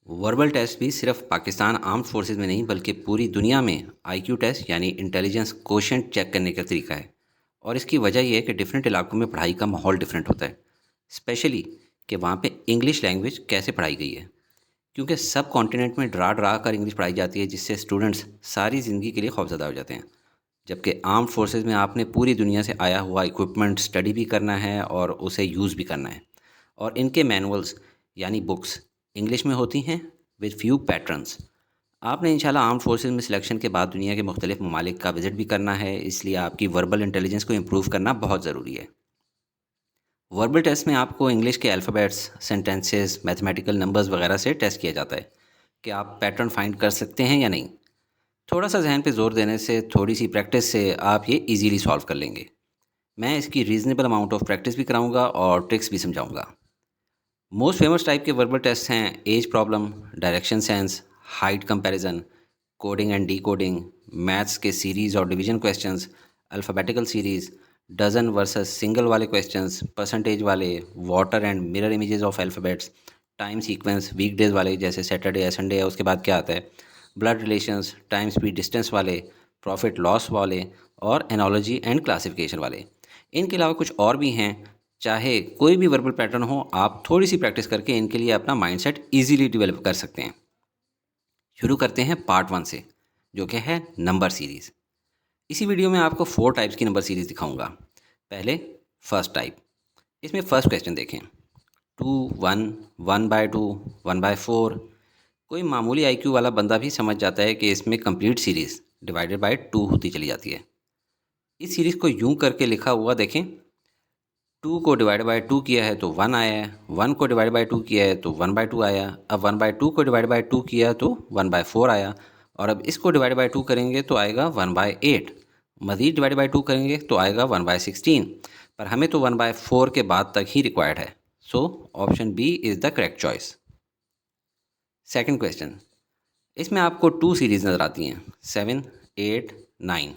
Verbal test भी सिर्फ Pakistan armed forces में नहीं बल्कि पूरी दुनिया में आईक्यू टेस्ट यानी इंटेलिजेंस कोशेंट चेक करने का तरीका है। और इसकी वजह यह है कि डिफरेंट इलाकों में पढ़ाई का माहौल डिफरेंट होता है, स्पेशली कि वहाँ पे इंग्लिश लैंग्वेज कैसे पढ़ाई गई है। क्योंकि सब कॉन्टिनेंट में डरा डरा कर इंग्लिश पढ़ाई जाती है, जिससे स्टूडेंट्स सारी ज़िंदगी के लिए खौफजदा हो जाते हैं। जबकि आर्म्ड फोर्सेस में आपने पूरी दुनिया से आया हुआ इक्विपमेंट स्टडी भी करना है और उसे यूज़ भी करना है। और इनके मैनुअल्स यानी बुक्स इंग्लिश में होती हैं विद फ्यू पैटर्न्स। आपने इंशाल्लाह आर्म्ड फोर्सेस में सिलेक्शन के बाद दुनिया के मुख्तलिफ ममालिक का विज़िट भी करना है, इसलिए आपकी वर्बल इंटेलिजेंस को इम्प्रूव करना बहुत ज़रूरी है। वर्बल टेस्ट में आपको इंग्लिश के अल्फ़ाबेट्स, सेंटेंसेस, मैथमेटिकल नंबर्स वगैरह से टेस्ट किया जाता है कि आप पैटर्न फाइंड कर सकते हैं या नहीं। थोड़ा सा जहन पे ज़ोर देने से, थोड़ी सी प्रैक्टिस से आप ये इजीली सॉल्व कर लेंगे। मैं इसकी रीज़नेबल अमाउंट ऑफ प्रैक्टिस भी कराऊंगा और ट्रिक्स भी समझाऊंगा। मोस्ट फेमस टाइप के वर्बल टेस्ट हैं age problem, direction sense, height comparison, coding and decoding, maths के सीरीज़ और division questions, alphabetical series, dozen versus single वाले क्वेश्चंस, परसेंटेज वाले, water and mirror images of alphabets, time sequence, weekdays वाले जैसे Saturday है, Sunday है, उसके बाद क्या आता है, blood relations, time speed distance वाले, प्रॉफिट लॉस वाले और एनोलॉजी एंड क्लासिफिकेशन वाले। इनके अलावा कुछ और भी हैं। चाहे कोई भी वर्बल पैटर्न हो, आप थोड़ी सी प्रैक्टिस करके इनके लिए अपना माइंडसेट इजीली डेवलप कर सकते हैं। शुरू करते हैं पार्ट 1 से, जो कि है नंबर सीरीज़। इसी वीडियो में आपको 4 टाइप्स की नंबर सीरीज़ दिखाऊंगा। पहले फर्स्ट टाइप। इसमें फर्स्ट क्वेश्चन देखें, 2 1 1/2 1/4। कोई मामूली आईक्यू वाला बंदा भी समझ जाता है कि इसमें कंप्लीट सीरीज़ डिवाइडेड बाय 2 होती चली जाती है। इस सीरीज़ को यूं करके लिखा हुआ देखें, 2 को डिवाइड बाय 2 किया है तो 1 आया है, 1 को डिवाइड बाय 2 किया है तो 1/2 आया। अब 1/2 को डिवाइड बाय 2 किया तो 1/4 आया। और अब इसको डिवाइड बाय 2 करेंगे तो आएगा 1/8। मज़ीद डिवाइड बाय 2 करेंगे तो आएगा 1/16। पर हमें तो 1/4 के बाद तक ही रिक्वायर्ड है, so option B is the correct choice. Second question. इसमें आपको 2 सीरीज़ नज़र आती हैं, 7 8 9,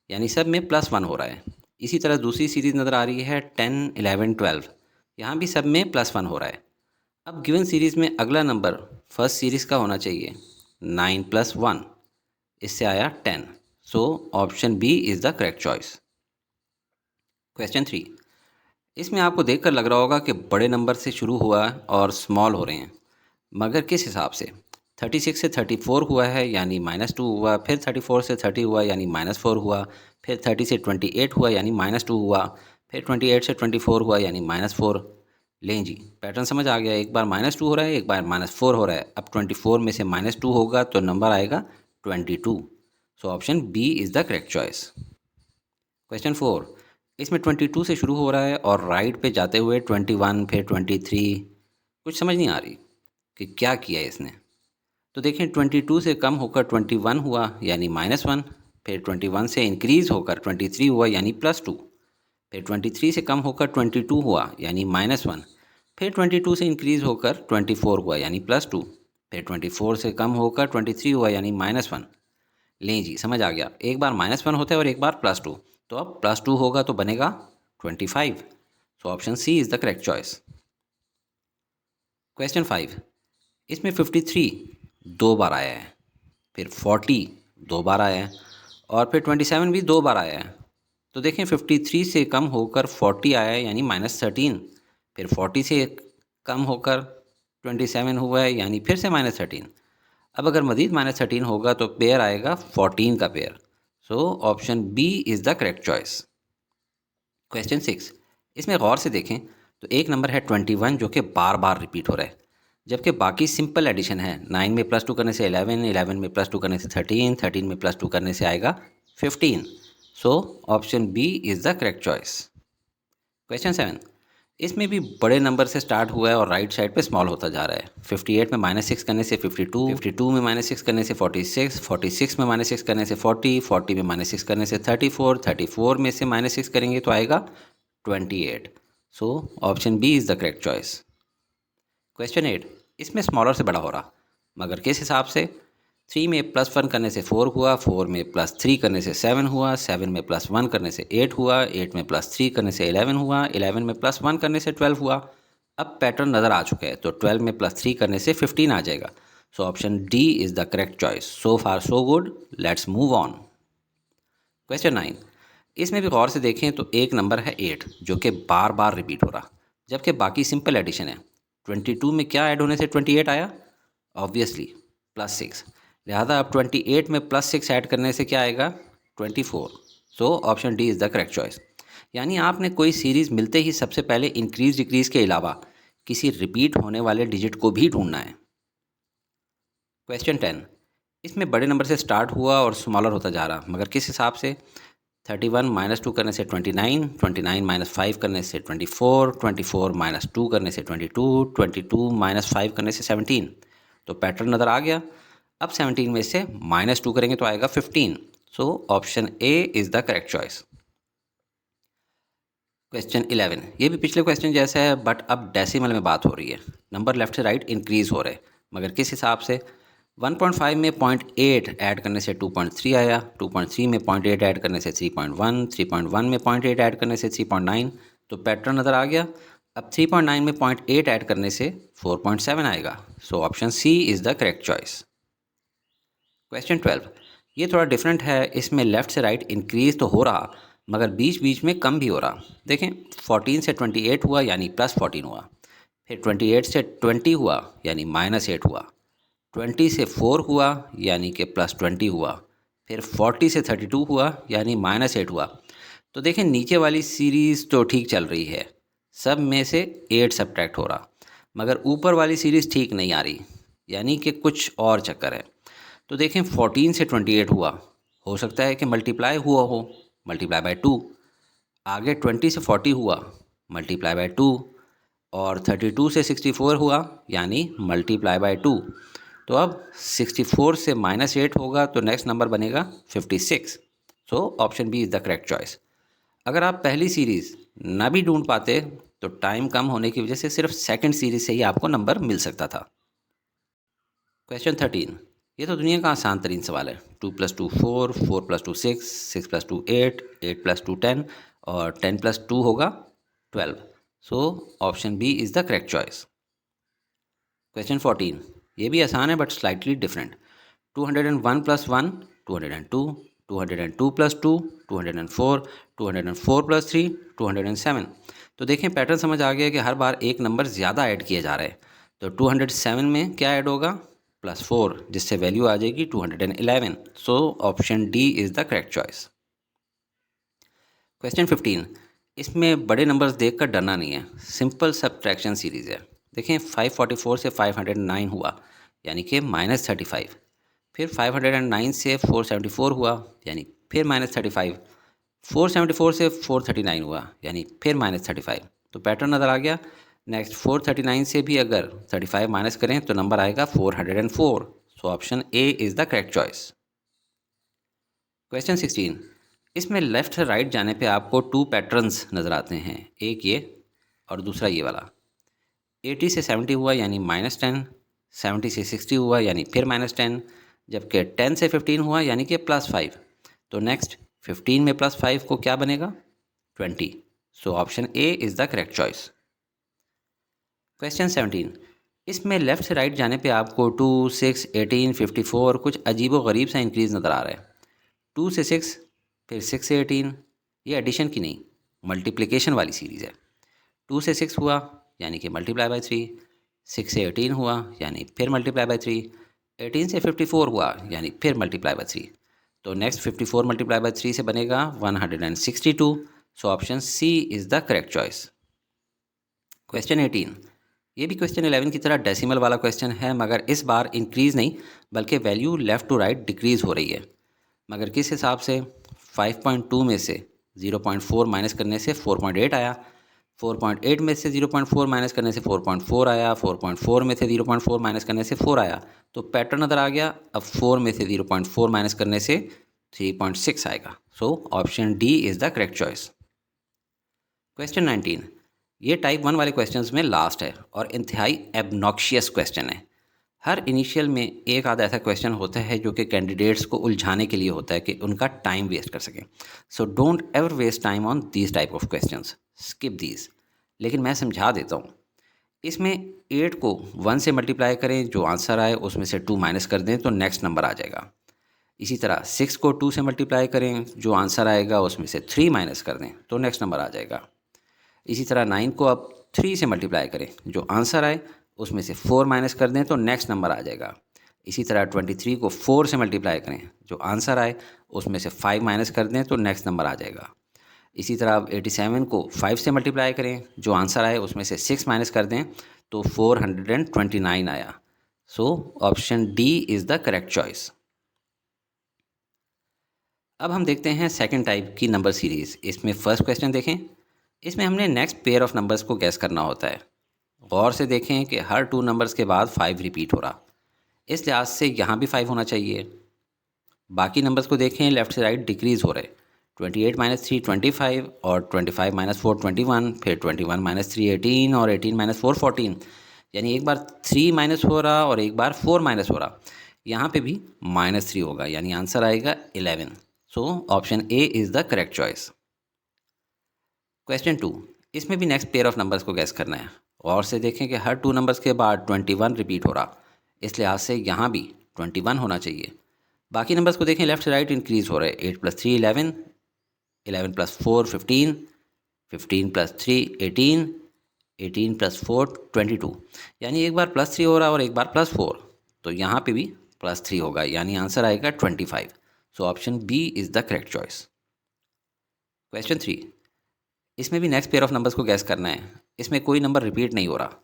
यानी सब में +1 हो रहा है। इसी तरह दूसरी सीरीज़ नज़र आ रही है 10 11 12, यहाँ भी सब में +1 हो रहा है। अब गिवन सीरीज़ में अगला नंबर फर्स्ट सीरीज़ का होना चाहिए, 9 + 1, इससे आया 10। So option B is the correct choice. Question 3। इसमें आपको देखकर लग रहा होगा कि बड़े नंबर से शुरू हुआ और स्मॉल हो रहे हैं, मगर किस हिसाब से। 36 से 34 हुआ है यानी -2 हुआ, फिर 34 से 30 हुआ यानी -4 हुआ, फिर 30 से 28 हुआ यानी -2 हुआ, फिर 28 से 24 हुआ यानी -4। लें जी, पैटर्न समझ आ गया। एक बार -2 हो रहा है, एक बार -4 हो रहा है। अब 24 में से -2 होगा तो नंबर आएगा 22। So option B is the correct choice. Question 4। इसमें 22 से शुरू हो रहा है और राइट पे जाते हुए 21 फिर 23। कुछ समझ नहीं आ रही कि क्या किया है इसने। तो देखें, 22 से कम होकर 21 हुआ यानी -1, फिर 21 से इंक्रीज़ होकर 23 हुआ यानी +2, फिर 23 से कम होकर 22 हुआ यानी -1, फिर 22 से इंक्रीज़ होकर 24 हुआ यानी +2, फिर 24 से कम होकर 23 हुआ यानी -1। लें जी, समझ आ गया। एक बार -1 होता है और एक बार +2, तो अब +2 होगा तो बनेगा 25। So option C is the correct choice. Question 5। इसमें 53 2 बार आया है, फिर 40 2 बार आया है और फिर 27 भी 2 बार आया है। तो देखें, 53 से कम होकर 40 आया है यानी -13, फिर 40 से कम होकर 27 हुआ है यानी फिर से -13। अब अगर मज़ीद -13 होगा तो पेयर आएगा 14 का pair. So option B is the correct choice. Question 6। इसमें गौर से देखें तो एक नंबर है 21 जो कि बार बार रिपीट हो रहा है, जबकि बाकी सिंपल एडिशन है। 9 में +2 करने से 11, 11 में +2 करने से 13, 13 में +2 करने से आएगा 15। So option B is the correct choice. Question 7। इसमें भी बड़े नंबर से स्टार्ट हुआ है और राइट साइड पे स्मॉल होता जा रहा है। 58 में -6 करने से 52, 52 में -6 करने से 46, 46 में -6 करने से 40, 40 में -6 करने से 34, 34 में से -6 करेंगे तो आएगा 28। So option B is the correct choice. Question 8। इसमें स्मॉलर से बड़ा हो रहा, मगर किस हिसाब से। 3 में +1 करने से 4 हुआ, 4 में +3 करने से 7 हुआ, 7 में +1 करने से 8 हुआ, 8 में +3 करने से 11 हुआ, 11 में +1 करने से 12 हुआ। अब पैटर्न नज़र आ चुका है, तो 12 में +3 करने से 15 आ जाएगा। So option D is the correct choice. So far so good, let's move on. Question 9, इसमें भी गौर से देखें तो एक नंबर है 8 जो कि बार बार रिपीट हो रहा, जबकि बाकी सिंपल एडिशन है। 22 में क्या ऐड होने से 28 आया? ऑब्वियसली +6। लिहाजा अब 28 में +6 ऐड करने से क्या आएगा? 24। So option D is the correct choice. यानी आपने कोई सीरीज़ मिलते ही सबसे पहले इंक्रीज डिक्रीज के अलावा किसी रिपीट होने वाले डिजिट को भी ढूंढना है। क्वेश्चन 10, इसमें बड़े नंबर से स्टार्ट हुआ और स्मॉलर होता जा रहा, मगर किस हिसाब से? 31 -2 करने से 29, 29 -5 करने से 24, 24 -2 करने से 22, 22 -5 करने से 17। तो पैटर्न नज़र आ गया। अब 17 में से -2 करेंगे तो आएगा 15। So option A is the correct choice. Question 11, ये भी पिछले क्वेश्चन जैसा है, बट अब डेसिमल में बात हो रही है। नंबर लेफ्ट से राइट इंक्रीज हो रहे, मगर किस हिसाब से? 1.5 में 0.8 ऐड करने से 2.3 आया, 2.3 में 0.8 ऐड करने से 3.1, 3.1 में 0.8 ऐड करने से 3.9। तो पैटर्न नज़र आ गया। अब 3.9 में 0.8 ऐड करने से 4.7 आएगा। So option C is the correct choice. Question 12, ये थोड़ा डिफरेंट है। इसमें लेफ़्ट से राइट इंक्रीज तो हो रहा, मगर बीच बीच में कम भी हो रहा। देखें, 14 से 28 हुआ यानी +14 हुआ, फिर 28 से 20 हुआ यानी -8 हुआ, 20 से 4 हुआ यानी कि +20 हुआ, फिर 40 से 32 हुआ यानी -8 हुआ। तो देखें, नीचे वाली सीरीज़ तो ठीक चल रही है, सब में से 8 सब्ट्रैक्ट हो रहा, मगर ऊपर वाली सीरीज़ ठीक नहीं आ रही, यानी कि कुछ और चक्कर है। तो देखें, 14 से 28 हुआ, हो सकता है कि मल्टीप्लाई हुआ हो, मल्टीप्लाई बाय 2। आगे 20 से 40 हुआ, मल्टीप्लाई बाय 2। और 32 से 64 हुआ यानी मल्टीप्लाई बाय 2। तो अब 64 से -8 होगा तो नेक्स्ट नंबर बनेगा 56। So option B is the correct choice. अगर आप पहली सीरीज़ ना भी ढूंढ पाते तो टाइम कम होने की वजह से सिर्फ सेकंड सीरीज़ से ही आपको नंबर मिल सकता था। क्वेश्चन 13, ये तो दुनिया का आसान तरीन सवाल है। 2 + 2 4, 4 + 2 6, 6 + 2 8, 8 + 2 10 और 10 + 2 होगा 12। So option B is the correct choice. Question 14, ये भी आसान है बट स्लाइटली डिफरेंट। 201 + 1 202, 202 + 2 204, 204 + 3 207। तो देखें, पैटर्न समझ आ गया कि हर बार एक नंबर ज़्यादा ऐड किया जा रहा है। तो 207 में क्या ऐड होगा? +4, जिससे वैल्यू आ जाएगी 211। So option D is the correct choice. Question 15, इसमें बड़े नंबर्स देखकर डरना नहीं है, सिंपल सब्ट्रैक्शन सीरीज़ है। देखें, 544 से 509 हुआ यानी कि -35, फिर 509 से 474 हुआ यानी फिर -35, 474 से 439 हुआ यानी फिर -35। तो पैटर्न नज़र आ गया। नेक्स्ट 439 से भी अगर 35 माइनस करें तो नंबर आएगा 404। So option A is the correct choice. Question 16, इसमें लेफ़्ट से राइट जाने पे आपको 2 पैटर्न्स नज़र आते हैं, एक ये और दूसरा ये वाला। 80 से 70 हुआ यानी -10, 70 से 60 हुआ यानी फिर -10, जबकि 10 से 15 हुआ यानी कि +5। तो नेक्स्ट 15 में +5 को क्या बनेगा? 20। So option A is the correct choice. Question 17, इसमें लेफ़्ट से राइट जाने पे आपको 2, 6, 18, 54 कुछ अजीब व गरीब सा इंक्रीज़ नज़र आ रहा है। 2 से 6, फिर 6 से 18, ये एडिशन की नहीं मल्टीप्लिकेशन वाली सीरीज़ है। 2 से 6 हुआ यानी कि मल्टीप्लाई बाय 3, 6 से 18 हुआ यानी फिर मल्टीप्लाई बाय 3, 18 से 54 हुआ यानी फिर मल्टीप्लाई बाय 3। तो नेक्स्ट 54 मल्टीप्लाई बाय 3 से बनेगा 162। So option C is the correct choice. Question 18, ये भी क्वेश्चन 11 की तरह डेसिमल वाला क्वेश्चन है, मगर इस बार इंक्रीज़ नहीं बल्कि value left to right decrease हो रही है। मगर किस हिसाब से? 5.2 में से 0.4 माइनस करने से 4.8 आया, 4.8 में से 0.4 माइनस करने से 4.4 आया, 4.4 में से 0.4 माइनस करने से 4 आया। तो पैटर्न नज़र आ गया। अब 4 में से 0.4 माइनस करने से 3.6 आएगा। So option D is the correct choice. Question 19, ये टाइप 1 वाले क्वेश्चंस में लास्ट है और इंतहाई एबनॉक्शियस क्वेश्चन है। हर इनिशियल में एक आधा ऐसा क्वेश्चन होता है जो कि कैंडिडेट्स को उलझाने के लिए होता है कि उनका टाइम वेस्ट कर सकें। So don't ever waste time on these type of questions, skip these. लेकिन मैं समझा देता हूँ। इसमें 8 को 1 से मल्टीप्लाई करें, जो आंसर आए उसमें से 2 माइनस कर दें तो नेक्स्ट नंबर आ जाएगा। इसी तरह 6 को 2 से मल्टीप्लाई करें, जो आंसर आएगा उसमें से 3 माइनस कर दें तो नेक्स्ट नंबर आ जाएगा। इसी तरह 9 को अब 3 से मल्टीप्लाई करें, जो आंसर आए उसमें से 4 माइनस कर दें तो नेक्स्ट नंबर आ जाएगा। इसी तरह 23 को 4 से मल्टीप्लाई करें, जो आंसर आए उसमें से 5 माइनस कर दें तो नेक्स्ट नंबर आ जाएगा। इसी तरह अब 87 को 5 से मल्टीप्लाई करें, जो आंसर आए उसमें से 6 माइनस कर दें तो 429 आया। So option D is the correct choice. अब हम देखते हैं सेकंड टाइप की नंबर सीरीज़। इसमें फर्स्ट क्वेश्चन देखें। इसमें हमने नेक्स्ट पेयर ऑफ नंबर्स को गैस करना होता है। गौर से देखें कि हर 2 नंबर्स के बाद 5 रिपीट हो रहा, इस लिहाज से यहाँ भी 5 होना चाहिए। बाकी नंबर्स को देखें, लेफ़्ट से राइट डिक्रीज़ हो रहे। 28 माइनस 3 25 और 25 माइनस 4 21, फिर 21 माइनस 3 18 और 18 माइनस 4 14। यानी एक बार 3 माइनस हो रहा और एक बार 4 माइनस हो रहा। यहाँ पे भी -3 होगा, यानी आंसर आएगा 11। So option A is the correct choice. Question 2। इसमें भी नेक्स्ट पेयर ऑफ नंबर्स को गैस करना है। गौर से देखें कि हर 2 नंबर्स के बाद 21 रिपीट हो रहा, इस लिहाज से यहाँ भी 21 होना चाहिए। बाकी नंबर्स को देखें, लेफ्ट से राइट इंक्रीज़ हो रहे। 8 + 3 11, 11 + 4 15, 15 + 3 18, 18 + 4 22। यानी एक बार +3 हो रहा और एक बार +4, तो यहाँ पे भी +3 होगा, यानी आंसर आएगा 25। So option B is the correct choice. Question 3। इसमें भी नेक्स्ट पेयर ऑफ नंबर्स को गैस करना है। इसमें कोई नंबर रिपीट नहीं हो रहा,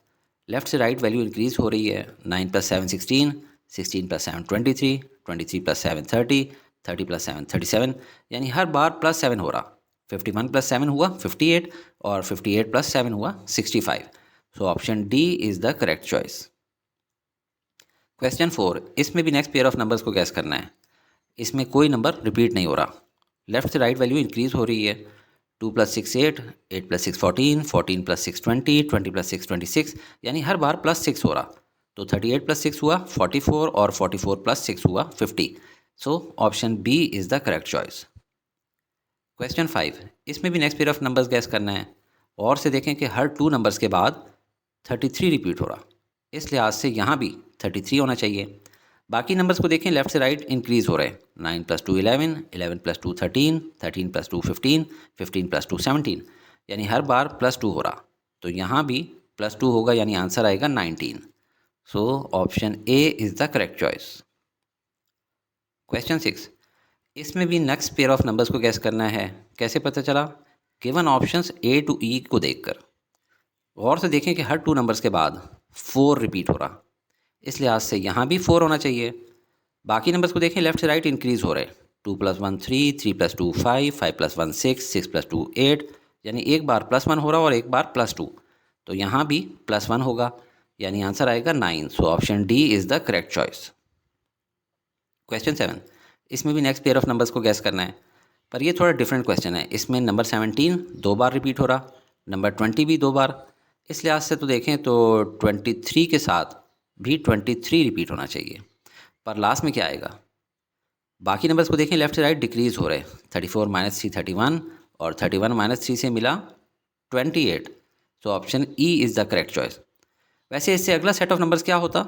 लेफ्ट से राइट वैल्यू इंक्रीज़ हो रही है। 9 + 7 16, 16 + 7 23, 23 + 7 30, 30 + 7 37। यानी हर बार +7 हो रहा। 51 + 7 हुआ 58 और 58 + 7 हुआ 65। So option D is the correct choice. Question 4। इसमें भी नेक्स्ट पेयर ऑफ नंबर्स को गैस करना है। इसमें कोई नंबर रिपीट नहीं हो रहा, लेफ्ट से राइट वैल्यू इंक्रीज़ हो रही है। 2 + 6 8, 8 + 6 14, 14 + 6 20, 20 + 6 26। यानी हर बार +6 हो रहा, तो 38 + 6 हुआ 44 और 44 + 6 हुआ 50। So option B is the correct choice. Question 5। इसमें भी next pair of numbers guess करना है। और से देखें कि हर 2 नंबर्स के बाद 33 रिपीट हो रहा, इस लिहाज से यहाँ भी 33 होना चाहिए। बाकी नंबर्स को देखें, लेफ्ट से राइट इंक्रीज़ हो रहे हैं। 9 + 2 11, 11 + 2 13, 13 + 2 15, 15 + 2 17। यानी हर बार +2 हो रहा, तो यहाँ भी +2 होगा, यानी आंसर आएगा 19। So option A is the correct choice. Question 6। इसमें भी नेक्स्ट पेयर ऑफ नंबर्स को गैस करना है। कैसे पता चला? गिवन ऑप्शंस ए टू ई को देखकर। गौर से देखें कि हर 2 नंबर्स के बाद 4 रिपीट हो रहा, इस लिहाज से यहाँ भी 4 होना चाहिए। बाकी नंबर्स को देखें, लेफ्ट से राइट इंक्रीज़ हो रहे। 2 + 1 3, 3 + 2 5, 5 + 1 6, 6 + 2 8। यानी एक बार +1 हो रहा और एक बार +2, तो यहाँ भी +1 होगा, यानी आंसर आएगा 9। So option D is the correct choice. Question 7। इसमें भी नेक्स्ट पेयर ऑफ नंबर्स को गैस करना है, पर ये थोड़ा डिफरेंट क्वेश्चन है। इसमें नंबर 17 2 बार रिपीट हो रहा, नंबर 20 भी 2 बार। इस लिहाज से तो देखें तो 23 के साथ भी 23 रिपीट होना चाहिए, पर लास्ट में क्या आएगा? बाकी नंबर्स को देखें, लेफ्ट से राइट डिक्रीज़ हो रहे। 34 - 3 31 और 31 - 3 से मिला 28। So option E is the correct choice. वैसे इससे अगला सेट ऑफ नंबर्स क्या होता?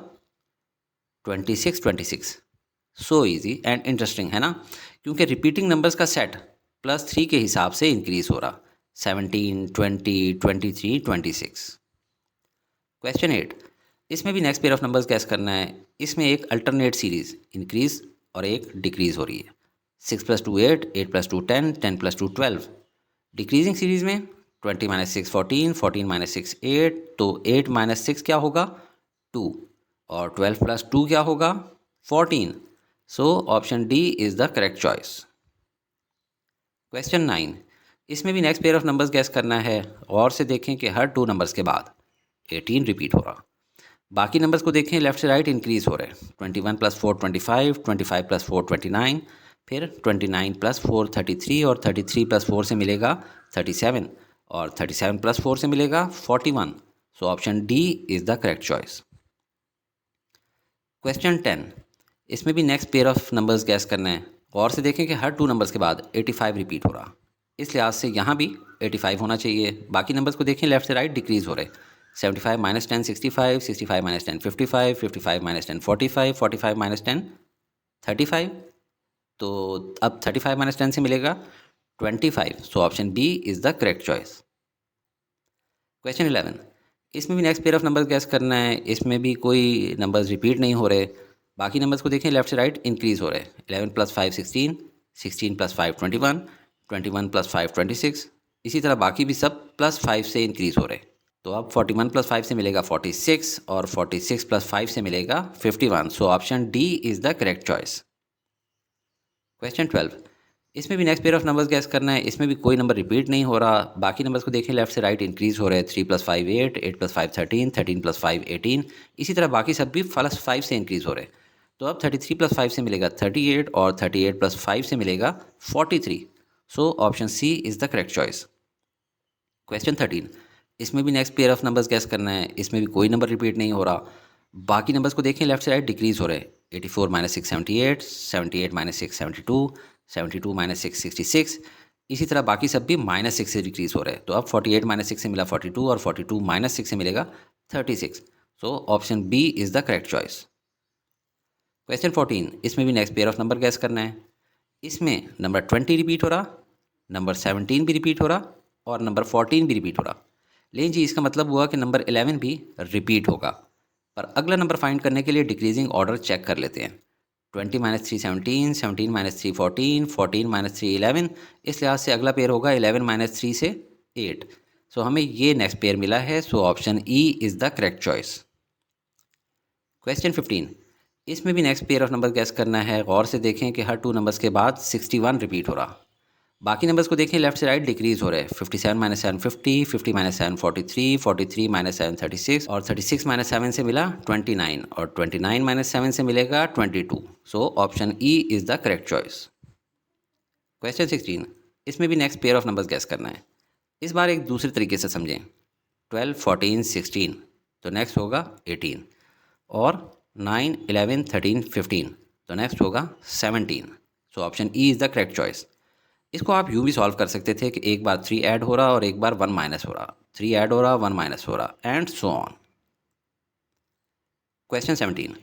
26 26। सो इजी एंड इंटरेस्टिंग है ना, क्योंकि रिपीटिंग नंबर्स का सेट +3 के हिसाब से इंक्रीज़ हो रहा। 17 20 23 26। क्वेश्चन 8। इसमें भी next pair of numbers guess करना है। इसमें एक अल्टरनेट सीरीज़ इंक्रीज़ और एक डिक्रीज़ हो रही है। 6 + 2 8, 8 + 2 10, 10 + 2 12। डिक्रीजिंग सीरीज़ में 20 - 6 14, 14 - 6 8, तो 8 - 6 क्या होगा? 2, और 12 + 2 क्या होगा? 14। So option D is the correct choice. Question 9। इसमें भी next pair of numbers guess करना है। और से देखें कि हर 2 नंबर्स के बाद 18 रिपीट हो रहा। बाकी नंबर्स को देखें, लेफ्ट से राइट इंक्रीज़ हो रहे। 21 + 4 25, 25 + 4 29, फिर 29 + 4 33 और 33 + 4 से मिलेगा 37 और 37 + 4 से मिलेगा 41। So option D is the correct choice. Question 10। इसमें भी next pair of numbers guess करना है। और से देखें कि हर 2 नंबर्स के बाद 85 रिपीट हो रहा, इस लिहाज से यहाँ भी 85 होना चाहिए। बाकी नंबर्स को देखें, लेफ्ट से राइट डिक्रीज़ हो रहे। 75 माइनस 10 65, 65 माइनस 10 55, 55 माइनस 10 45, 45 माइनस 10 35। तो अब 35 माइनस 10 से मिलेगा 25। So option B is the correct choice. Question 11, इसमें भी next pair of numbers guess करना है। इसमें भी कोई नंबर्स रिपीट नहीं हो रहे। बाकी नंबर्स को देखें, लेफ्ट से राइट इंक्रीज हो रहे हैं। 11 प्लस 5 16, 16 प्लस 5 21, 21 प्लस 5 26। इसी तरह बाकी भी सब प्लस 5 से इंक्रीज हो रहे हैं। तो अब 41 प्लस 5 से मिलेगा 46 और 46 प्लस 5 से मिलेगा 51। So option D is the correct choice. Question 12, इसमें भी next pair of numbers guess करना है। इसमें भी कोई नंबर रिपीट नहीं हो रहा। बाकी नंबर्स को देखें, लेफ्ट से राइट इंक्रीज हो रहे हैं। 3 प्लस 5 8, 8 प्लस 5 13, 13 प्लस 5 18। इसी तरह बाकी सब भी प्लस 5 से इंक्रीज हो रहे हैं। तो अब 33 प्लस 5 से मिलेगा 38 और 38 प्लस 5 से मिलेगा 43। So option C is the correct choice. Question 13, इसमें भी next pair of numbers guess करना है। इसमें भी कोई नंबर रिपीट नहीं हो रहा। बाकी नंबर्स को देखें, लेफ्ट से राइट डिक्रीज हो रहे हैं। 84 माइनस 6 78, 78 माइनस 6 72, 72 माइनस 6 66। इसी तरह बाकी सब भी माइनस 6 से डिक्रीज हो रहे हैं। तो अब 48 माइनस 6 से मिला 42 और 42 माइनस 6 से मिलेगा 36। So option B is the correct choice. Question 14, इसमें भी next pair of number guess करना है। इसमें नंबर 20 रिपीट हो रहा, नंबर 17 भी रिपीट हो रहा और नंबर 14 भी रिपीट हो रहा। लेकिन जी इसका मतलब हुआ कि नंबर 11 भी रिपीट होगा। पर अगला नंबर फाइंड करने के लिए डिक्रीजिंग ऑर्डर चेक कर लेते हैं। 20 माइनस 3 17, 17 माइनस 3 14, 14 माइनस 3 11। इस लिहाज से अगला पेयर होगा 11 माइनस 3 से 8। सो हमें ये नेक्स्ट पेयर मिला है। So option E is the correct choice. Question 15, इसमें भी next pair of number guess करना है। गौर से देखें कि हर 2 नंबर्स के बाद 61 रिपीट हो रहा। बाकी नंबर्स को देखें, लेफ्ट से राइट डिक्रीज हो रहे हैं। 57 माइनस 7 50, 50 माइनस 7 43, 43 माइनस 7 36 और 36 माइनस 7 से मिला 29 और 29 माइनस 7 से मिलेगा 22। So option E is the correct choice. Question 16, इसमें भी next pair of numbers guess करना है। इस बार एक दूसरे तरीके से समझें। 12 14 16, तो नेक्स्ट होगा 18 और 9 11 13 15, तो नेक्स्ट होगा 17। सो option E is the correct choice. इसको आप यूँ भी सॉल्व कर सकते थे कि एक बार 3 ऐड हो रहा और एक बार 1 माइनस हो रहा, 3 ऐड हो रहा 1 माइनस हो रहा एंड सो ऑन। क्वेश्चन 17,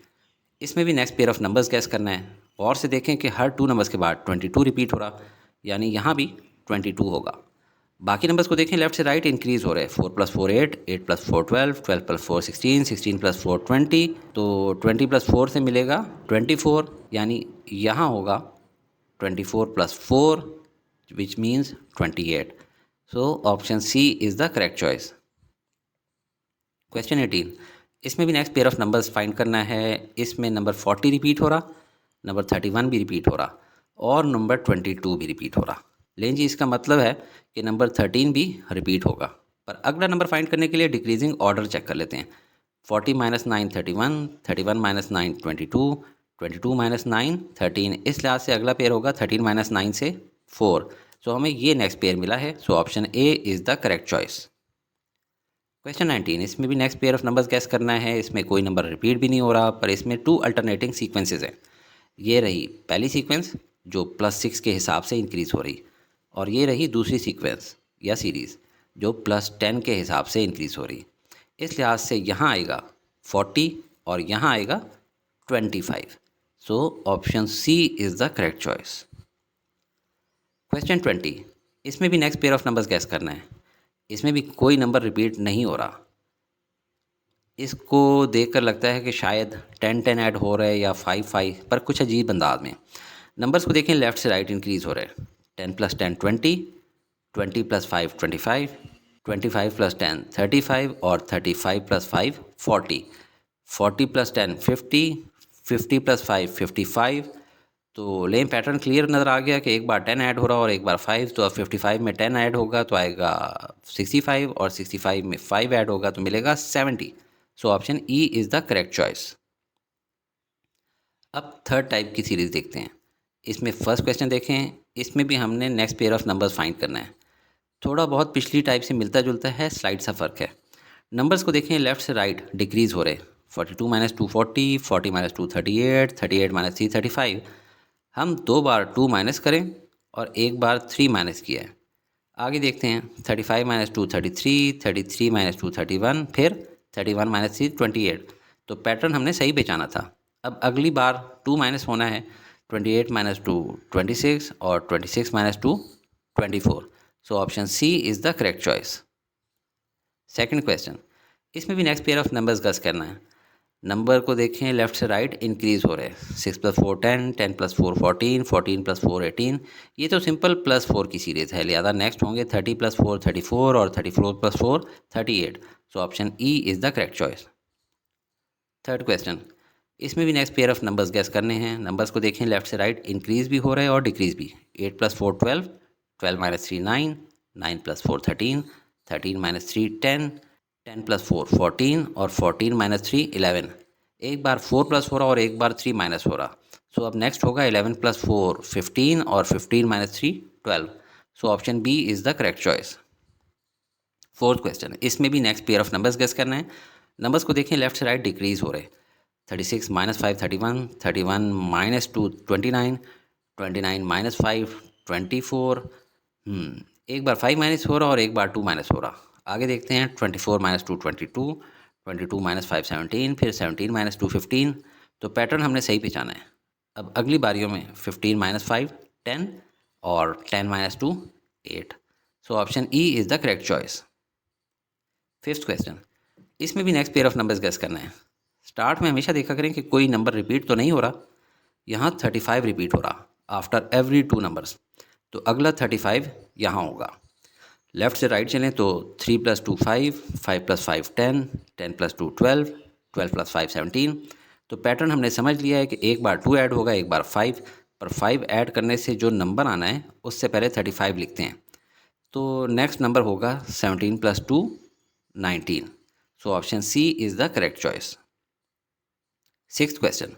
इसमें भी next pair of numbers guess करना है। और से देखें कि हर 2 नंबर्स के बाद 22 रिपीट हो रहा, यानी यहाँ भी 22 होगा। बाकी नंबर्स को देखें, लेफ्ट से राइट इंक्रीज हो रहे हैं। 4 प्लस 4 8, 8 प्लस 4 12, 12 प्लस 4 16, 16 प्लस 4 20। तो 20 प्लस 4 से मिलेगा 24, यानी यहाँ होगा 24 plus 4 which means 28. So option C is the correct choice. Question 18, इसमें भी next pair of numbers find करना है। इसमें नंबर 40 रिपीट हो रहा, नंबर 31 भी रिपीट हो रहा और नंबर 22 भी रिपीट हो रहा। लेकिन जी इसका मतलब है कि नंबर 13 भी रिपीट होगा। पर अगला नंबर फाइंड करने के लिए डिक्रीजिंग ऑर्डर चेक कर लेते हैं। 40 माइनस 9 31, 31 माइनस 9 22, 22 माइनस 9 13। इस लिहाज से अगला पेयर होगा 13 माइनस 9 से 4। सो हमें ये नेक्स्ट पेयर मिला है। So option A is the correct choice. Question 19, इसमें भी next pair of numbers guess करना है। इसमें कोई नंबर रिपीट भी नहीं हो रहा, पर इसमें 2 अल्टरनेटिंग सीक्वेंसेस हैं। ये रही पहली सीक्वेंस जो +6 के हिसाब से इंक्रीज़ हो रही, और ये रही दूसरी सीक्वेंस या सीरीज़ जो +10 के हिसाब से इंक्रीज़ हो रही। इस लिहाज से यहाँ आएगा 40 और यहाँ आएगा 25। So option C is the correct choice. Question 20, इसमें भी next pair of numbers guess करना है। इसमें भी कोई नंबर रिपीट नहीं हो रहा। इसको देखकर लगता है कि शायद 10 10 ऐड हो रहे हैं या 5 5, पर कुछ अजीब अंदाज में। नंबर्स को देखें, लेफ्ट से राइट इंक्रीज़ हो रहे हैं। 10 प्लस 10 20, 20 प्लस 5 25, 25 प्लस 10 35 और 35 प्लस 5 40, 40 प्लस 10 50, 50 प्लस 5 55। तो लेकिन पैटर्न क्लियर नज़र आ गया कि एक बार 10 ऐड हो रहा और एक बार 5। तो अब 55 में 10 ऐड होगा तो आएगा 65 और 65 में 5 ऐड होगा तो मिलेगा 70। सो option E is the correct choice. अब थर्ड टाइप की सीरीज़ देखते हैं। इसमें फर्स्ट क्वेश्चन देखें। इसमें भी हमने next pair of numbers find करना है। थोड़ा बहुत पिछली टाइप से मिलता जुलता है, स्लाइड सा फ़र्क है। नंबर्स को देखें, लेफ्ट से राइट डिक्रीज़ हो रहे। 42 माइनस 2 40, 40 माइनस 2 38, 38 माइनस 3 35। हम 2 बार 2 माइनस करें और एक बार 3 माइनस किया है। आगे देखते हैं 35 माइनस 2 33, 33 माइनस 2 31, फिर 31 माइनस 3 28। तो पैटर्न हमने सही पहचाना था। अब अगली बार 2 माइनस होना है, 28 माइनस 2 26 और 26 minus 2 24। So option C is the correct choice. Second question, इसमें भी next pair of numbers guess करना है। नंबर को देखें लेफ्ट से राइट इंक्रीज हो रहे हैं। 6 प्लस 4 10, 10 प्लस 4 14, 14 प्लस 4 18। ये तो सिंपल प्लस 4 की सीरीज़ है, लिहाजा नेक्स्ट होंगे 30 प्लस 4 34 और 34 plus 4 38। So option E is the correct choice. Third question, इसमें भी next pair of numbers gas करने हैं। नंबर्स को देखें लेफ्ट से राइट इंक्रीज भी हो रहे हैं और डिक्रीज भी। 8 plus 4 12, 12 minus 3 9, 9 plus 4 13, 13 minus 3 10, 10 plus 4 14 और 14 माइनस 3 11। एक बार 4 प्लस हो रहा और एक बार 3 माइनस हो रहा। सो अब नेक्स्ट होगा 11 प्लस 4 15 और 15 minus 3 12। So option B is the correct choice. Fourth question, इसमें भी next pair of numbers guess करना है। नंबर्स को देखें लेफ्ट से राइट डिक्रीज हो रहे। 36 माइनस 5 31, 31 माइनस 2 29, 29 माइनस 5 24। एक बार 5 माइनस हो रहा और एक बार 2 माइनस हो रहा। आगे देखते हैं 24 माइनस 2 22, 22 माइनस 5 17, फिर 17 माइनस 2 15। तो पैटर्न हमने सही पहचाना है। अब अगली बारियों में 15 माइनस 5 10 और 10 minus 2 8। So option E is the correct choice. Fifth question, इसमें भी next pair of numbers guess करना है। स्टार्ट में हमेशा देखा करें कि कोई नंबर रिपीट तो नहीं हो रहा। यहाँ 35 रिपीट हो रहा आफ्टर एवरी 2 नंबर्स। तो अगला 35 यहाँ होगा। लेफ्ट से राइट चलें तो 3 प्लस 2 5, 5 प्लस 5 10, 10 प्लस 2 12, 12 प्लस 5 17। तो पैटर्न हमने समझ लिया है कि एक बार 2 ऐड होगा एक बार 5, पर 5 ऐड करने से जो नंबर आना है उससे पहले 35 लिखते हैं। तो नेक्स्ट नंबर होगा 17 plus 2 19। So option C is the correct choice. Sixth question,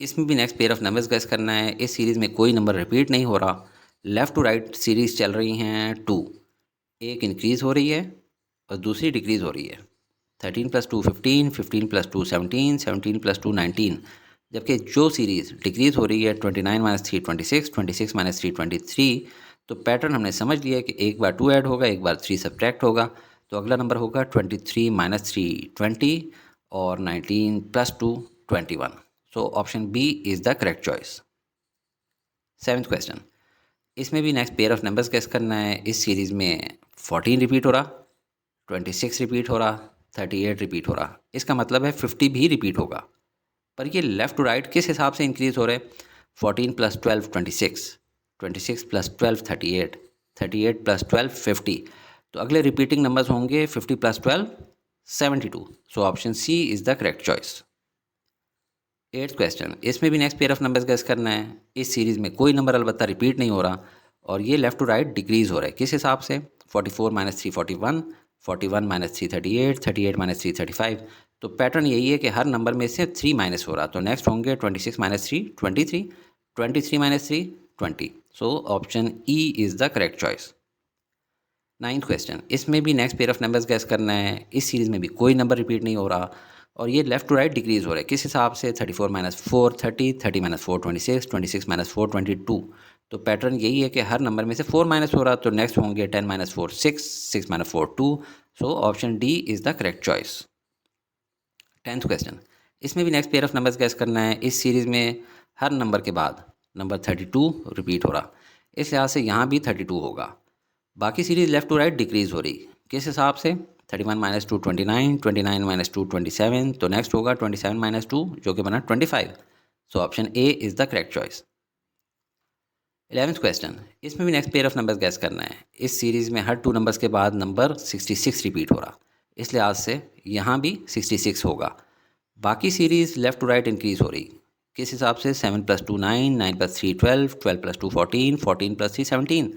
इसमें भी next pair of numbers guess करना है। इस सीरीज़ में कोई नंबर रिपीट नहीं हो रहा। लेफ़्ट टू राइट सीरीज़ चल रही हैं 2। एक इंक्रीज़ हो रही है और दूसरी डिक्रीज़ हो रही है। 13 प्लस 2 15, 15 प्लस 2 17, 17 प्लस 2 19। जबकि जो सीरीज़ डिक्रीज़ हो रही है 29 माइनस 3 26, 26 माइनस 3 23। तो पैटर्न हमने समझ लिया कि एक बार 2 ऐड होगा एक बार 3 सब्ट्रैक्ट होगा। तो अगला नंबर होगा 23 माइनस 3 20 और 19 plus 2 21। So option B is the correct choice. Seventh question, इसमें भी next pair of numbers guess करना है। इस सीरीज़ में 14 रिपीट हो रहा, 26 रिपीट हो रहा, 38 रिपीट हो रहा। इसका मतलब है 50 भी रिपीट होगा। पर ये लेफ़्ट टू राइट किस हिसाब से इंक्रीज़ हो रहे? 14 प्लस 12 26, 26 प्लस 12 38, 38 प्लस 12 50। तो अगले रिपीटिंग नंबर्स होंगे 50 plus 12 72। So option C is the correct choice. Eighth question, इसमें भी next pair of numbers guess करना है। इस सीरीज़ में कोई नंबर अलबत्ता रिपीट नहीं हो रहा और ये लेफ़्ट टू राइट डिक्रीज़ हो रहा है। किस हिसाब से? 44 माइनस 3 41, 41 माइनस 3 38, 38 माइनस 3 35। तो पैटर्न यही है कि हर नंबर में से 3 माइनस हो रहा। तो नेक्स्ट होंगे 26 minus 3 23, 23 minus 3 20। So option E is the correct choice. Ninth question, इसमें भी next pair of numbers guess करना है। इस सीरीज़ में भी कोई नंबर रिपीट नहीं हो रहा और ये लेफ्ट टू राइट डिक्रीज़ हो रहा है। किस हिसाब से? 34 माइनस 4 30, 30 माइनस 4 26, 26 माइनस 4 22। तो पैटर्न यही है कि हर नंबर में से 4 माइनस हो रहा। तो नेक्स्ट होंगे 10 minus 4 6, 6 minus 4 2। So option D is the correct choice. 10th question, इसमें भी next pair of numbers guess करना है। इस सीरीज़ में हर नंबर के बाद नंबर 32 रिपीट हो रहा। इस लिहाज से यहाँ भी 32 होगा। बाकी series left to right decrease हो रही। किस हिसाब से? 31 माइनस 2 29, 29 माइनस 2 27। तो नेक्स्ट होगा 27 माइनस 2 जो कि बना 25। So option A is the correct choice. 11th question, इसमें भी next pair of numbers guess करना है। इस सीरीज़ में हर 2 नंबर्स के बाद नंबर 66 रिपीट हो रहा। इस लिहाज से यहाँ भी 66 होगा। बाकी series left to right increase हो रही। किस हिसाब से? 7 प्लस 2 9, 9 प्लस 3 12, 12 प्लस 2 14, 14 प्लस 3 17।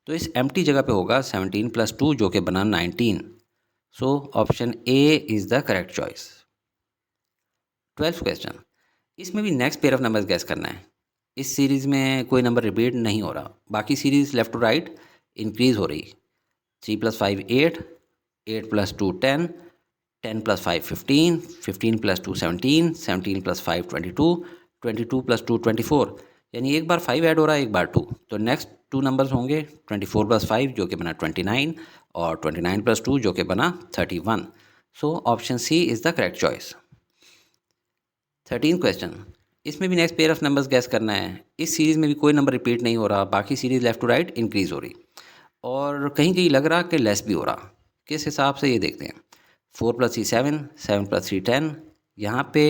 तो इस एम्प्टी जगह पे होगा 17 प्लस 2 जो कि बना 19। So option A is the correct choice. 12th question, इसमें भी next pair of numbers guess करना है। इस सीरीज़ में कोई नंबर रिपीट नहीं हो रहा। बाकी series left to right increase हो रही। 3 plus 5 8, 8 plus 2 10, 10 plus 5 15, 15 plus 2 17, 17 plus 5 22, 22 plus 2 24। यानी एक बार 5 ऐड हो रहा है, एक बार 2, तो नेक्स्ट 2 नंबर्स होंगे 24 प्लस 5 जो कि बना 29 और 29 प्लस 2 जो कि बना 31। So option C is the correct choice. 13 question, इसमें भी next pair of numbers guess करना है। इस सीरीज़ में भी कोई नंबर रिपीट नहीं हो रहा, बाकी series left to right increase हो रही और कहीं कहीं लग रहा कि लेस भी हो रहा। किस हिसाब से ये देखते हैं। 4 प्लस 3 7, 7 प्लस 3 10। यहाँ पे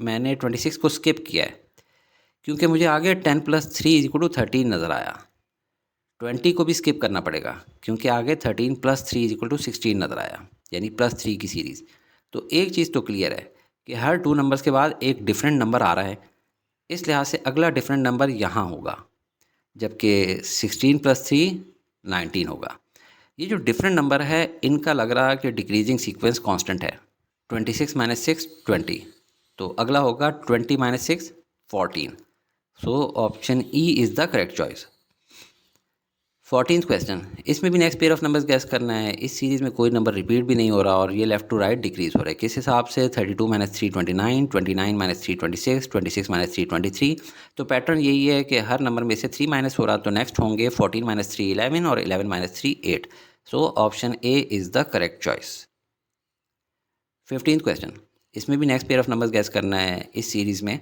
मैंने 26 को स्किप किया है क्योंकि मुझे आगे 10 प्लस 3 इक्वल टू 13 नज़र आया। 20 को भी स्किप करना पड़ेगा क्योंकि आगे 13 प्लस 3 इक्वल टू 16 नज़र आया, यानी प्लस 3 की सीरीज़। तो एक चीज़ तो क्लियर है कि हर 2 नंबर्स के बाद एक डिफरेंट नंबर आ रहा है, इस लिहाज से अगला डिफरेंट नंबर यहाँ होगा, जबकि 16 प्लस 3 19 होगा। ये जो डिफरेंट नंबर है इनका लग रहा है कि डिक्रीजिंग सीक्वेंस कांस्टेंट है। 26 माइनस 6 20, तो अगला होगा 20 minus 6 14। So option E is the correct choice. 14th question, इसमें भी next pair of numbers guess करना है। इस सीरीज़ में कोई नंबर रिपीट भी नहीं हो रहा और ये लेफ्ट टू राइट डिक्रीज हो रहा है। किस हिसाब से। 32 माइनस 3 29, 29 माइनस 3 26, 26 माइनस 3 23। तो पैटर्न यही है कि हर नंबर में से 3 माइनस हो रहा, तो नेक्स्ट होंगे 14 माइनस 3 11 और 11 minus 3 8। So option A is the correct choice. 15th question, इसमें भी next pair of numbers guess करना है। इस सीरीज़ में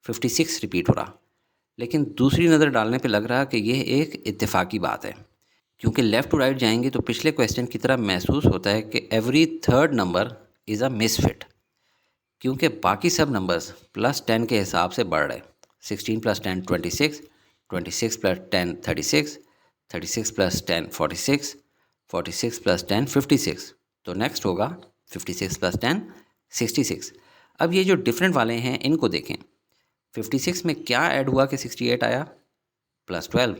56 रिपीट हो रहा, लेकिन दूसरी नज़र डालने पे लग रहा कि यह एक इत्तेफाकी बात है क्योंकि लेफ़्ट टू राइट जाएंगे तो पिछले क्वेश्चन की तरह महसूस होता है कि every third number is a misfit, क्योंकि बाकी सब नंबर्स प्लस 10 के हिसाब से बढ़ रहे। 16 प्लस 10 26, 26 प्लस 10 36, 36 प्लस 10 46, 46 प्लस 10 56। तो नेक्स्ट होगा 56 प्लस 10 66। अब ये जो डिफरेंट वाले हैं इनको देखें। 56 में क्या ऐड हुआ कि 68 आया, प्लस 12,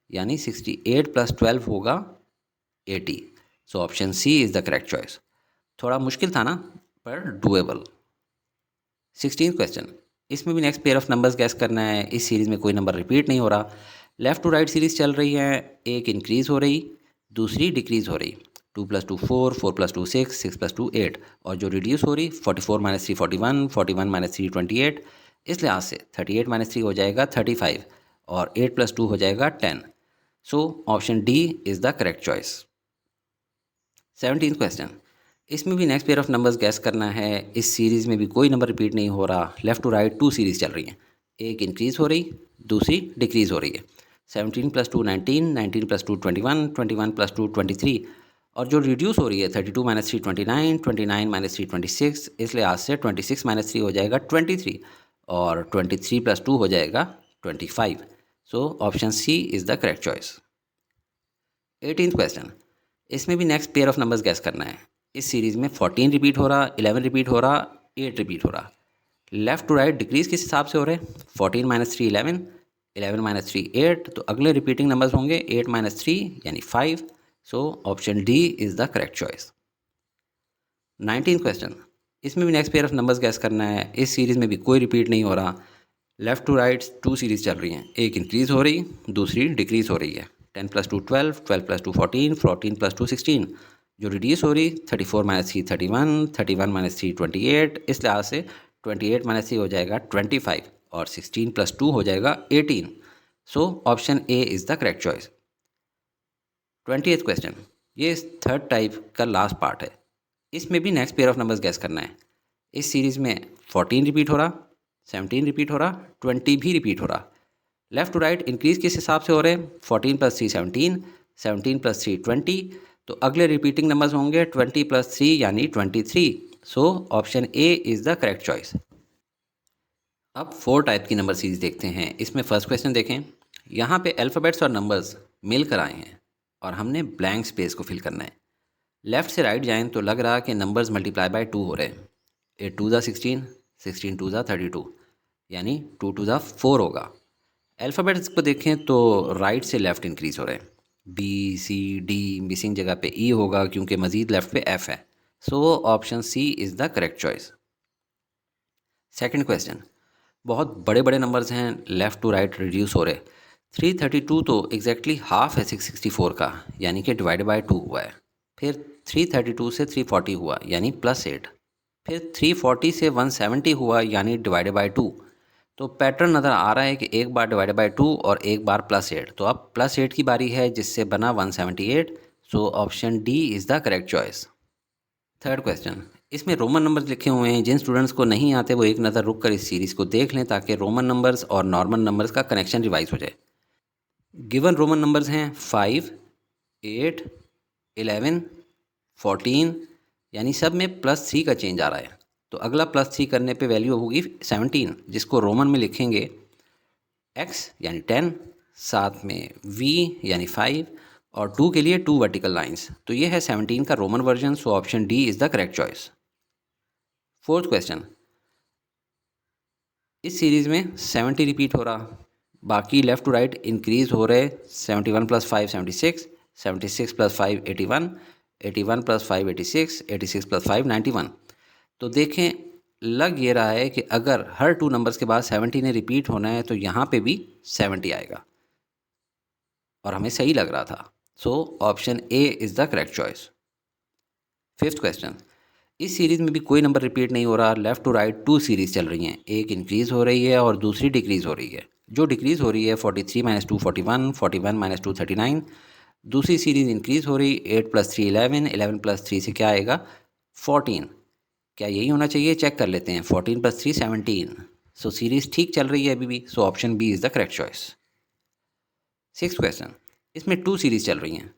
यानी 68 प्लस 12 होगा 80। So option C is the correct choice. थोड़ा मुश्किल था ना, पर डूएबल। 16th क्वेश्चन, इसमें भी next pair of numbers guess करना है। इस सीरीज़ में कोई नंबर रिपीट नहीं हो रहा, लेफ़्ट टू राइट सीरीज़ चल रही है। एक इंक्रीज़ हो रही, दूसरी डिक्रीज़ हो रही। 2 प्लस 2 4, 4 प्लस 2 6, 6 प्लस 2 8। और जो रिड्यूस हो रही 44 माइनस 3 41, 41 माइनस 3 28। इस लिहाज से 38 माइनस 3 हो जाएगा 35 और 8 प्लस 2 हो जाएगा 10। So option D is the correct choice. 17th question, इसमें भी next pair of numbers guess करना है। इस सीरीज़ में भी कोई नंबर रिपीट नहीं हो रहा, लेफ़्ट टू राइट 2 सीरीज़ चल रही हैं। एक इंक्रीज़ हो रही, दूसरी डिक्रीज़ हो रही है। 17 प्लस 2 19, 19 प्लस 2 21, 21 प्लस 2 23। और जो रिड्यूस हो रही है 32 माइनस 3 29, 29 माइनस 3 26। इस लिहाज से 26 माइनस 3 हो जाएगा 23 और 23 प्लस 2 हो जाएगा 25। So option C is the correct choice. 18th question, इसमें भी next pair of numbers guess करना है। इस सीरीज़ में 14 रिपीट हो रहा, 11 रिपीट हो रहा, 8 रिपीट हो रहा। लेफ़्ट टू राइट डिक्रीज़ किस हिसाब से हो रहे। 14 माइनस 3 11, 11 माइनस 3 8। तो अगले रिपीटिंग नंबर्स होंगे 8 माइनस 3 यानी 5। So option D is the correct choice. 19th question, इसमें भी next pair of numbers guess करना है। इस सीरीज़ में भी कोई रिपीट नहीं हो रहा, लेफ़्ट टू राइट 2 सीरीज़ चल रही हैं। एक इंक्रीज़ हो रही, दूसरी डिक्रीज़ हो रही है। 10 प्लस 2 12, 12 प्लस 2 14, 14 प्लस 2 16। जो रिड्यूस हो रही 34 माइनस 3 31, 31 माइनस 3 28। इस लिहाज से 28 माइनस 3 हो जाएगा 25 और 16 प्लस 2 हो जाएगा 18। So option A is the correct choice. 20th question, ये थर्ड टाइप का लास्ट पार्ट है। इसमें भी next pair of numbers guess करना है। इस सीरीज़ में 14 रिपीट हो रहा, 17 रिपीट हो रहा, 20 भी रिपीट हो रहा। लेफ़्ट टू राइट इंक्रीज़ किस हिसाब से हो रहे हैं। 14 प्लस 3 17, 17 प्लस 3 20। तो अगले रिपीटिंग नंबर्स होंगे 20 प्लस 3 यानी 23। So option A is the correct choice. अब 4 टाइप की नंबर सीरीज़ देखते हैं। इसमें फर्स्ट क्वेश्चन देखें। यहाँ पे अल्फ़ाबेट्स और नंबर्स मिलकर आए हैं और हमने ब्लैंक स्पेस को फिल करना है। लेफ़्ट से राइट जाएं तो लग रहा कि नंबर्स मल्टीप्लाई बाय 2 हो रहे हैं। 8 2 16, 16 2 32, यानी 2 2 4 होगा। अल्फ़ाबेट्स को देखें तो राइट से लेफ़्ट इंक्रीज़ हो रहे हैं। बी सी डी, मिसिंग जगह पे ई होगा क्योंकि मज़ीद लेफ़्ट पे एफ़ है। So option C is the correct choice. Second question, बहुत बड़े बड़े नंबर्स हैं, लेफ़्ट टू राइट रिड्यूस हो रहे। 332 तो एग्जैक्टली हाफ है 664 का, यानी कि डिवाइड बाय 2 हुआ है। फिर 332 से 340 हुआ, यानी +8। फिर 340 से 170 हुआ, यानी डिवाइड बाय 2। तो पैटर्न नज़र आ रहा है कि एक बार डिवाइडेड बाय 2 और एक बार +8। तो अब +8 की बारी है जिससे बना 178। So option D is the correct choice. Third question, इसमें रोमन नंबर्स लिखे हुए हैं। जिन स्टूडेंट्स को नहीं आते वो एक नज़र रुक कर इस सीरीज़ को देख लें ताकि रोमन नंबर्स और नॉर्मल नंबर्स का कनेक्शन रिवाइज हो जाए। गिवन रोमन नंबर्स हैं 5, 8, 11, 14, यानी सब में +3 का चेंज आ रहा है। तो अगला +3 करने पे वैल्यू होगी 17, जिसको रोमन में लिखेंगे x यानी 10, साथ में v यानी 5 और 2 के लिए 2 वर्टिकल लाइंस। तो ये है 17 का Roman version. So option D is the correct choice. Fourth question, इस सीरीज़ में 70 रिपीट हो रहा, बाकी लेफ़्ट टू राइट इंक्रीज़ हो रहे। 71 + 5 76, 76 + 5 81, 81 + 5 86, 86 + 5 91। तो देखें, लग ये रहा है कि अगर हर 2 नंबर्स के बाद 70 ने रिपीट होना है तो यहाँ पे भी 70 आएगा, और हमें सही लग रहा था। So option A is the correct choice. Fifth question, इस सीरीज़ में भी कोई नंबर रिपीट नहीं हो रहा। लेफ़्ट टू राइट 2 सीरीज़ चल रही हैं, एक इंक्रीज़ हो रही है और दूसरी डिक्रीज़ हो रही है। जो डिक्रीज़ हो रही है 43 - 2 41, 41 - 2 39। दूसरी सीरीज़ इंक्रीज़ हो रही 8 + 3 11, 11 + 3 से क्या आएगा 14। क्या यही होना चाहिए? चेक कर लेते हैं। 14 + 3 17। सो सीरीज़ ठीक चल रही है अभी भी। So option B is the correct choice. Six question, इसमें 2 सीरीज़ चल रही हैं,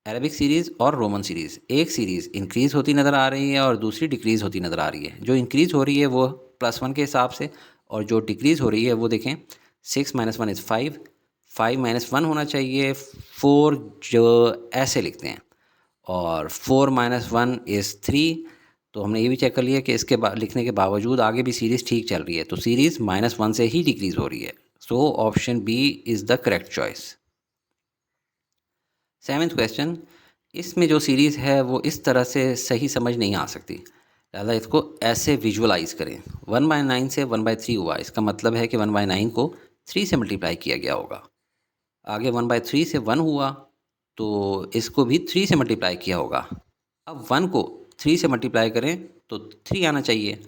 अरबिक सीरीज़ और रोमन सीरीज़। एक सीरीज़ इंक्रीज़ होती नज़र आ रही है और दूसरी डिक्रीज़ होती नज़र आ रही है। जो इंक्रीज़ हो रही है वो +1 के हिसाब से, और जो डिक्रीज़ हो रही है वो देखें 6 - 1 इज़ 5, 5 - 1 होना चाहिए 4, जो ऐसे लिखते हैं, और 4 - 1 इज़ 3। तो हमने ये भी चेक कर लिया कि इसके लिखने के बावजूद आगे भी सीरीज़ ठीक चल रही है, तो सीरीज़ -1 से ही डिक्रीज़ हो रही है। So option B is the correct choice. Seventh question, इसमें जो सीरीज़ है वो इस तरह से सही समझ नहीं आ सकती, लिहाजा इसको ऐसे विजुअलाइज करें। 1/9 से 1/3 हुआ, इसका मतलब है कि 1/9 को 3 से मल्टीप्लाई किया गया होगा। आगे 1/3 से 1 हुआ तो इसको भी 3 से मल्टीप्लाई किया होगा। अब 1 को 3 से मल्टीप्लाई करें तो 3 आना चाहिए।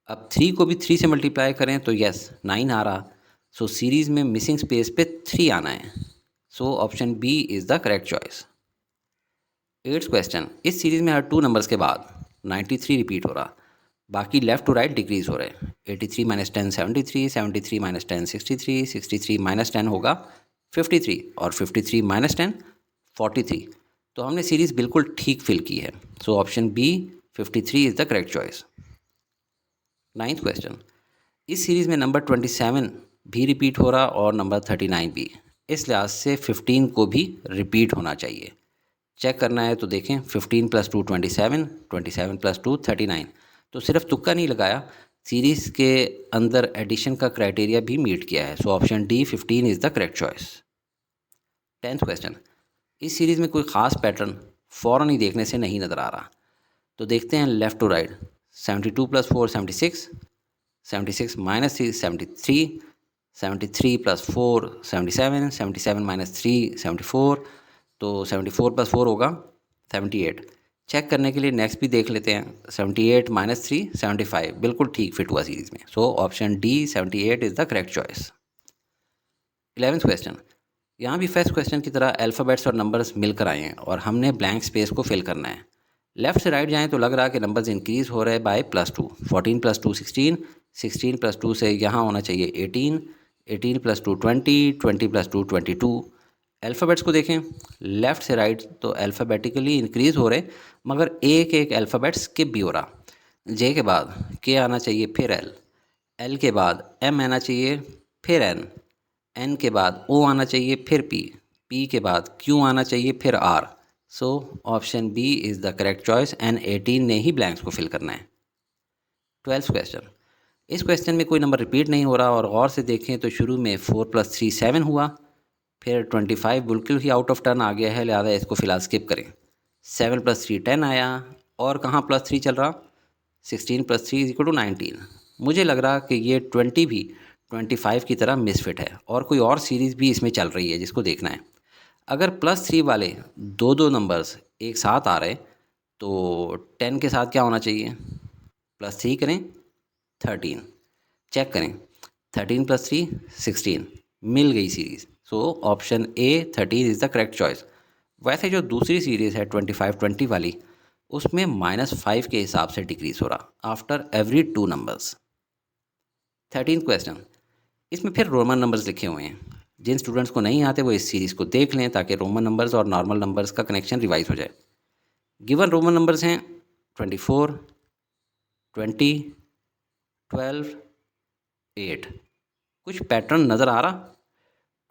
अब 3 को भी 3 से मल्टीप्लाई करें तो यस 9 आ रहा। सो सीरीज़ में मिसिंग स्पेस पे 3 आना है। So option B is the correct choice. Eighth question, इस सीरीज़ में हर 2 नंबर्स के बाद 93 रिपीट हो रहा, बाकी लेफ़्ट टू राइट डिक्रीज़ हो रहे। 83 - 10 73, 73 - 10 63, 63 - 10 होगा 53, और 53 - 10 43। तो हमने सीरीज़ बिल्कुल ठीक फिल की है। So option B 53 is the correct choice. Ninth question, इस सीरीज़ में नंबर 27 भी रिपीट हो रहा और नंबर 39 भी। इस लिहाज से 15 को भी रिपीट होना चाहिए। चेक करना है तो देखें 15 + 2 27, 27 + 2 39। तो सिर्फ तुक्का नहीं लगाया, सीरीज़ के अंदर एडिशन का क्राइटेरिया भी मीट किया है। So option D 15 is the correct choice. Tenth question, इस सीरीज़ में कोई ख़ास पैटर्न फ़ौरन ही देखने से नहीं नज़र आ रहा। तो देखते हैं लेफ़्ट टू राइट। 72 + 4 76, 76 - 3 73, 73 + 4 77, 77 - 3 74। तो 74 + 4 होगा 78। चेक करने के लिए नेक्स्ट भी देख लेते हैं। 78 - 3 75, बिल्कुल ठीक फिट हुआ सीरीज़ में। So option D 78 is the correct choice. 11th question, यहाँ भी फर्स्ट क्वेश्चन की तरह अल्फ़ाबेट्स और नंबर्स मिलकर आए हैं और हमने ब्लैंक स्पेस को फिल करना है। लेफ़्ट से राइट जाएँ तो लग रहा है कि नंबर्स इंक्रीज़ हो रहे बाय +2। 14 + 2 16, 16 + 2 से यहाँ होना चाहिए 18, 18 + 2 20, 20 + 2 22। अल्फ़ाबेट्स को देखें लेफ़्ट से राइट तो अल्फ़ाबेटिकली इंक्रीज़ हो रहे, मगर एक एक अल्फ़ाबेट स्किप भी हो रहा। जे के बाद के आना चाहिए, फिर एल, एल के बाद एम आना चाहिए, फिर एन के बाद ओ आना चाहिए, फिर पी के बाद क्यू आना चाहिए, फिर R. So option B is the correct choice. N 18 ने ही ब्लैंक्स को फिल करना है। 12th क्वेश्चन, इस क्वेश्चन में कोई नंबर रिपीट नहीं हो रहा और गौर से देखें तो शुरू में 4 + 3 7 हुआ, फिर 25 बिल्कुल ही आउट ऑफ टर्न आ गया है, लिहाजा इसको फ़िलहाल स्किप करें। 7 + 3 10 आया, और कहाँ +3 चल रहा, 16 + 3 = 19। मुझे लग रहा कि ये 20 भी 25 की तरह मिसफिट है और कोई और सीरीज़ भी इसमें चल रही है जिसको देखना है। अगर +3 वाले दो दो नंबर्स एक साथ आ रहे तो 10 के साथ क्या होना चाहिए, +3 करें 13। चेक करें 13 + 3 16, मिल गई series. So option A 13 is the correct choice. वैसे जो दूसरी सीरीज़ है 25-20 वाली, उसमें -5 के हिसाब से डिक्रीज़ हो रहा after every 2 numbers. 13th question, इसमें फिर रोमन नंबर्स लिखे हुए हैं। जिन स्टूडेंट्स को नहीं आते वो इस सीरीज़ को देख लें ताकि रोमन नंबर्स और नॉर्मल नंबर्स का कनेक्शन रिवाइज हो जाए। गिवन रोमन नंबर्स हैं 24, 20, 12, 8। कुछ पैटर्न नज़र आ रहा?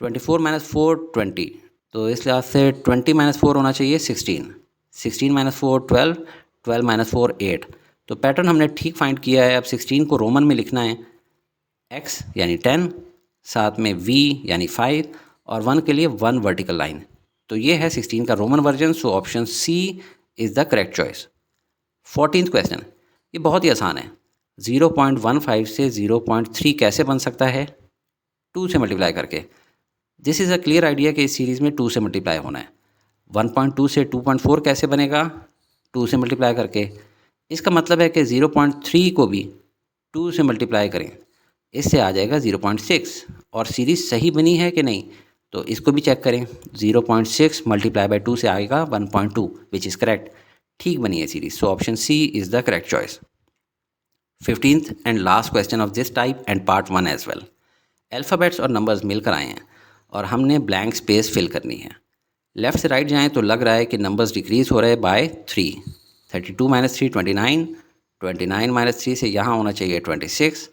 24 - 4 20, तो इस लिहाज से 20 - 4 होना चाहिए 16, 16 - 4 12, 12 - 4 8। तो पैटर्न हमने ठीक फाइंड किया है। अब 16 को रोमन में लिखना है x यानी 10, साथ में v यानी 5 और 1 के लिए 1 वर्टिकल लाइन। तो ये है 16 का Roman version. So option C is the correct choice. 14th question, ये बहुत ही आसान है। 0.15 से 0.3 कैसे बन सकता है? 2 से मल्टीप्लाई करके। This is a clear idea कि इस सीरीज़ में 2 से मल्टीप्लाई होना है। 1.2 से 2.4 कैसे बनेगा? 2 से मल्टीप्लाई करके। इसका मतलब है कि 0.3 को भी 2 से मल्टीप्लाई करें, इससे आ जाएगा 0.6। और सीरीज़ सही बनी है कि नहीं, तो इसको भी चेक करें। 0.6 मल्टीप्लाई बाय 2 से आएगा 1.2, विच इज़ करेक्ट। ठीक बनी है series. So option C is the correct choice. 15th and last question of this type and part 1 as well. Alphabets और नंबर्स मिलकर आए हैं और हमने ब्लैंक स्पेस फिल करनी है। लेफ़्ट से राइट जाएं तो लग रहा है कि नंबर्स डिक्रीज़ हो रहे हैं बाय 3। 32 - 3 29, 29 - 3 से यहाँ होना चाहिए 26।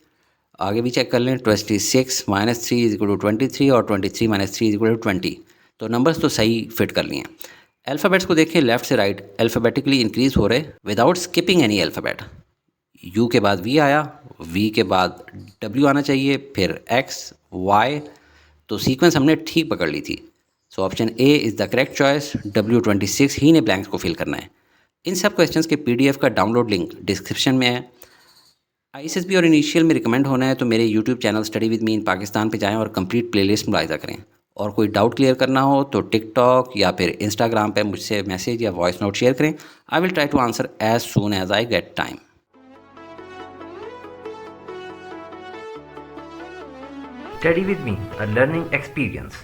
आगे भी चेक कर लें, 26 - 3 = 23 और 23 - 3 = 20। तो नंबर्स तो सही फिट कर लिए हैं। अल्फ़ाबेट्स को देखें लेफ़्ट से राइट, अल्फ़ाबेटिकली इंक्रीज़ हो रहे without skipping any alphabet. You के बाद वी आया, वी के बाद डब्ल्यू आना चाहिए, फिर एक्स वाई। तो सीक्वेंस हमने ठीक पकड़ ली थी। So option A is the correct choice. W26 ही ने ब्लैंक्स को फिल करना है। इन सब क्वेश्चंस के PDF का डाउनलोड लिंक डिस्क्रिप्शन में है। ISSB और इनिशियल में रिकमेंड होना है तो मेरे YouTube channel study with me in Pakistan पे जाएं और कंप्लीट प्लेलिस्ट मुलाहिजा करें। और कोई डाउट क्लियर करना हो तो टिकटॉक या फिर इंस्टाग्राम पे मुझसे मैसेज या वॉइस नोट शेयर करें। I will try to answer as soon as I get time. Study with me, a learning experience.